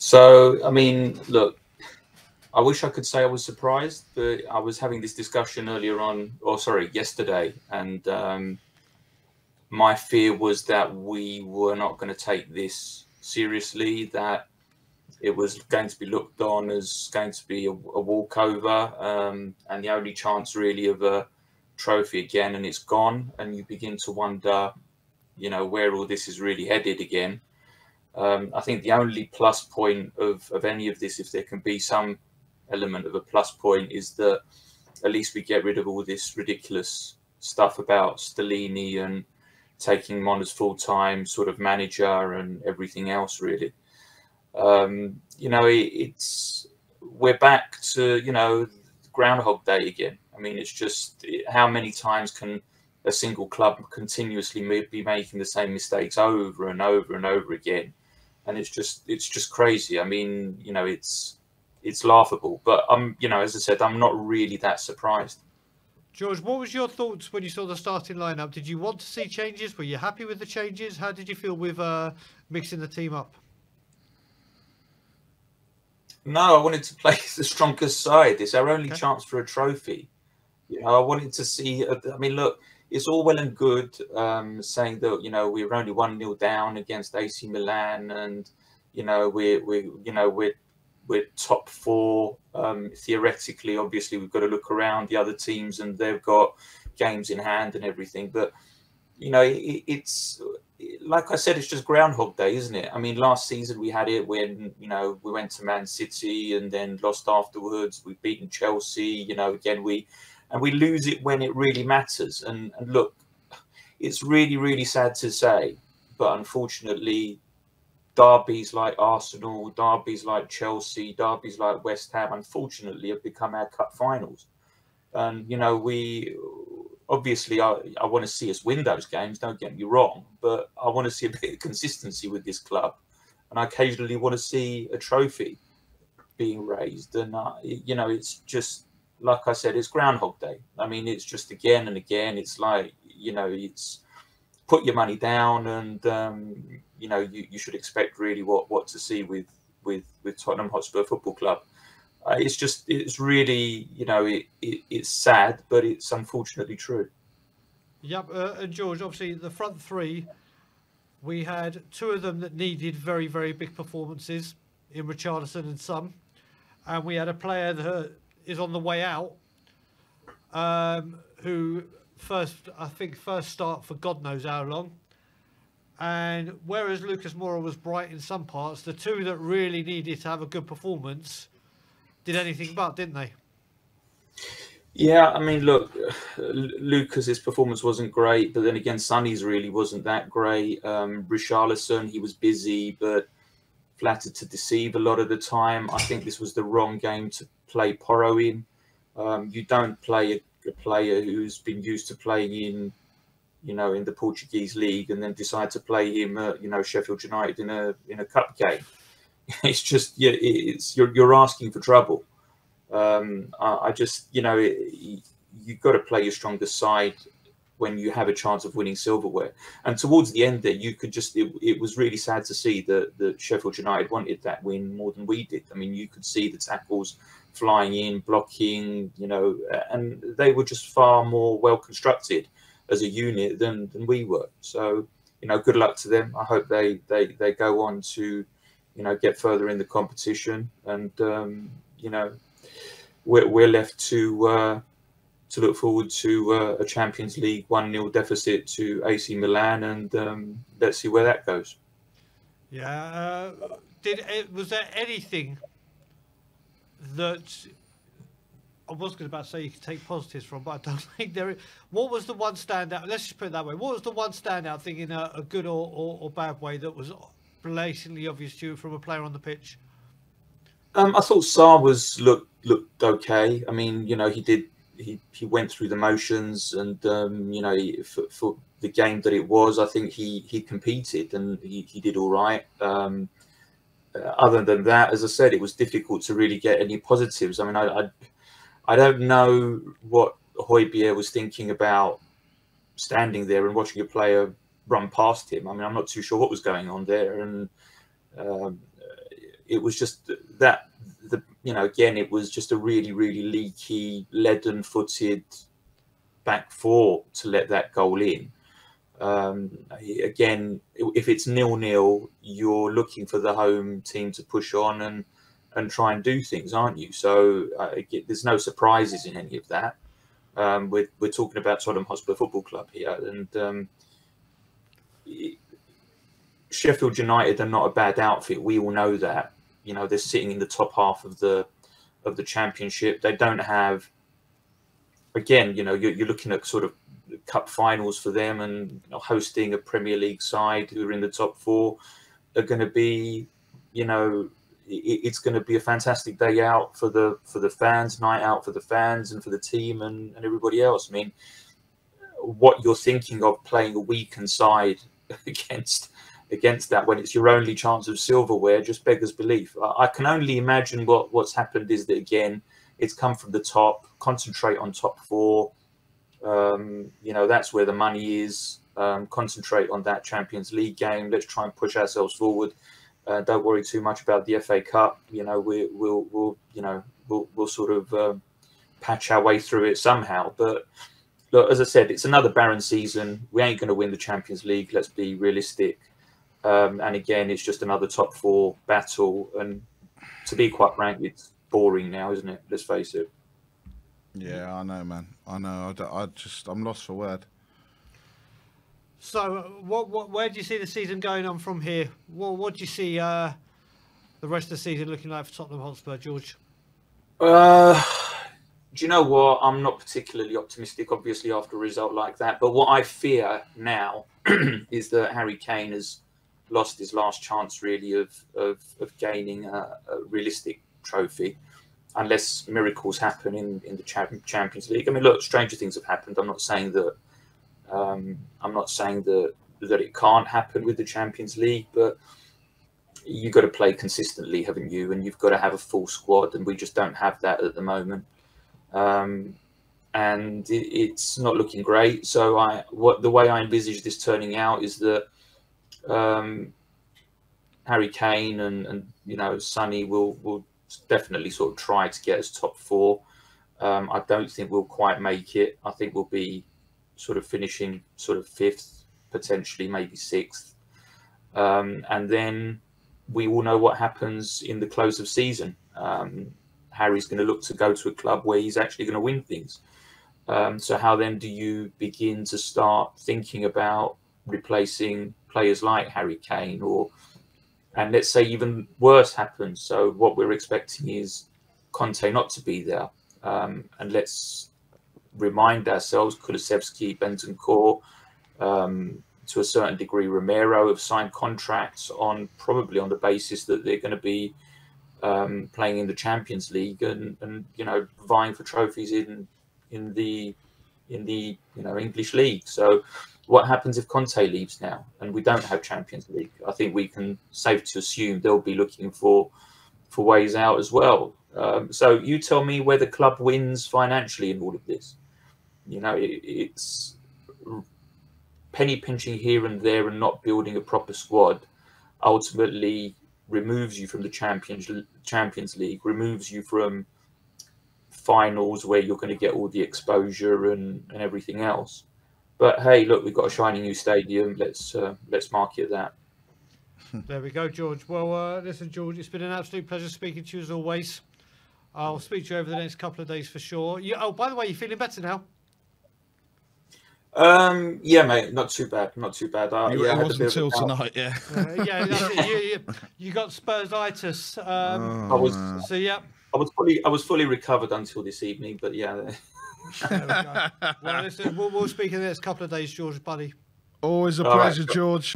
So, I mean, look, I wish I could say I was surprised, but I was having this discussion earlier on, or sorry, yesterday, and my fear was that we were not going to take this seriously, that it was going to be looked on as going to be a walkover, and the only chance really of a trophy again, and it's gone, and you begin to wonder, you know, where all this is really headed again. I think the only plus point of any of this, if there can be some element of a plus point, is that at least we get rid of all this ridiculous stuff about Stellini and taking him on as full-time sort of manager and everything else, really. You know, we're back to, you know, Groundhog Day again. I mean, it's just, how many times can a single club continuously be making the same mistakes over and over and over again? And it's just crazy. I mean, you know, it's laughable. But you know, as I said, I'm not really that surprised. George, what was your thoughts when you saw the starting lineup? Did you want to see changes? Were you happy with the changes? How did you feel with mixing the team up? No, I wanted to play the strongest side. It's our only chance for a trophy. You know, I wanted to see. I mean, look, it's all well and good saying that, you know, we were only 1-0 down against AC Milan, and you know we're top four. Theoretically, obviously, we've got to look around the other teams, and they've got games in hand and everything. But you know, it's like I said, it's just Groundhog Day, isn't it? I mean, last season we had it when, you know, we went to Man City and then lost afterwards. We've beaten Chelsea. You know, again we lose it when it really matters. And look, it's really, really sad to say, but unfortunately, derbies like Arsenal, derbies like Chelsea, derbies like West Ham, unfortunately, have become our cup finals. And, you know, obviously, I want to see us win those games, don't get me wrong, but I want to see a bit of consistency with this club. And I occasionally want to see a trophy being raised. And, you know, it's just, like I said, it's Groundhog Day. I mean, it's just again and again. It's like, you know, it's put your money down, and you know, you should expect really what to see with Tottenham Hotspur Football Club. It's really, you know, it's sad, but it's unfortunately true. Yep, and George, obviously the front three, we had two of them that needed very, very big performances in Richarlison and Son, and we had a player that is on the way out, who I think first start for God knows how long. And whereas Lucas Moura was bright in some parts, the two that really needed to have a good performance did anything but, didn't they? Yeah, I mean, look, Lucas's performance wasn't great, but then again, Sonny's really wasn't that great. Richarlison, he was busy, but flattered to deceive a lot of the time. I think this was the wrong game to play Porro in. You don't play a player who's been used to playing in, you know, in the Portuguese league, and then decide to play him, you know, Sheffield United in a cup game. It's just, yeah, you're asking for trouble. I just, you know, you've got to play your strongest side when you have a chance of winning silverware. And towards the end there, you could just, it was really sad to see that Sheffield United wanted that win more than we did. I mean, you could see the tackles flying in, blocking, you know, and they were just far more well constructed as a unit than we were. So, you know, good luck to them. I hope they go on to, you know, get further in the competition. And, you know, we're left to look forward to a Champions League 1-0 deficit to AC Milan, and let's see where that goes. Yeah. Was there anything that I was going to say you could take positives from, but I don't think there is? What was the one standout? Let's just put it that way. What was the one standout thing in a good or bad way that was blatantly obvious to you from a player on the pitch? I thought Sarr looked okay. I mean, you know, he went through the motions, and you know, for the game that it was, I think he competed and he did all right. Other than that, as I said, it was difficult to really get any positives. I mean, I don't know what Højbjerg was thinking about standing there and watching a player run past him. I mean, I'm not too sure what was going on there, and it was just that again, it was just a really, really leaky, leaden-footed back four to let that goal in. Again, if it's 0-0, you're looking for the home team to push on and try and do things, aren't you? So there's no surprises in any of that. We're talking about Tottenham Hotspur Football Club here, and Sheffield United are not a bad outfit. We all know that. They're sitting in the top half of the Championship. They don't have. Again, you're looking at sort of cup finals for them, and hosting a Premier League side who are in the top four are going to be, it's going to be a fantastic day out for the fans, night out for the fans and for the team and everybody else. I mean, what you're thinking of playing a weakened side against that when it's your only chance of silverware just beggars belief. I can only imagine what's happened is that, again, it's come from the top. Concentrate on top four. That's where the money is. Concentrate on that Champions League game. Let's try and push ourselves forward. Don't worry too much about the FA Cup. We'll sort of patch our way through it somehow. But look, as I said, it's another barren season. We ain't going to win the Champions League. Let's be realistic. And again, it's just another top four battle. And to be quite frank, it's boring now, isn't it? Let's face it. Yeah, I know, man. I know. I'm lost for word. So, where do you see the season going on from here? What do you see the rest of the season looking like for Tottenham Hotspur, George? Do you know what? I'm not particularly optimistic, obviously, after a result like that. But what I fear now is that Harry Kane has lost his last chance, really, of gaining a realistic trophy, unless miracles happen in the Champions League. I mean, look, stranger things have happened. I'm not saying that that it can't happen with the Champions League, but you've got to play consistently, haven't you? And you've got to have a full squad, and we just don't have that at the moment. And it's not looking great. So the way I envisage this turning out is that Harry Kane and Sonny will definitely sort of try to get us top four. I don't think we'll quite make it. I think we'll be sort of finishing sort of fifth, potentially maybe sixth. And then we all know what happens in the close of season. Harry's going to look to go to a club where he's actually going to win things. So how then do you begin to start thinking about replacing players like Harry Kane, and let's say even worse happens? So what we're expecting is Conte not to be there. And let's remind ourselves, Kulusevski, Bentancur, to a certain degree, Romero have signed contracts probably on the basis that they're going to be playing in the Champions League and vying for trophies in the English league. So what happens if Conte leaves now and we don't have Champions League? I think we can safe to assume they'll be looking for ways out as well. So you tell me where the club wins financially in all of this. It's penny pinching here and there and not building a proper squad ultimately removes you from the Champions League, removes you from finals where you're going to get all the exposure and everything else. But hey, look, we've got a shiny new stadium. Let's market that. There we go, George. Well, listen, George, it's been an absolute pleasure speaking to you as always. I'll speak to you over the next couple of days for sure. Oh, by the way, you feeling better now? Yeah, mate, not too bad, not too bad. It wasn't until tonight, yeah. Yeah, that's it. You got Spursitis. So yeah, I was fully recovered until this evening, but yeah. There we go. Well, listen, we'll speak in the next couple of days, George, buddy. Always a pleasure, George.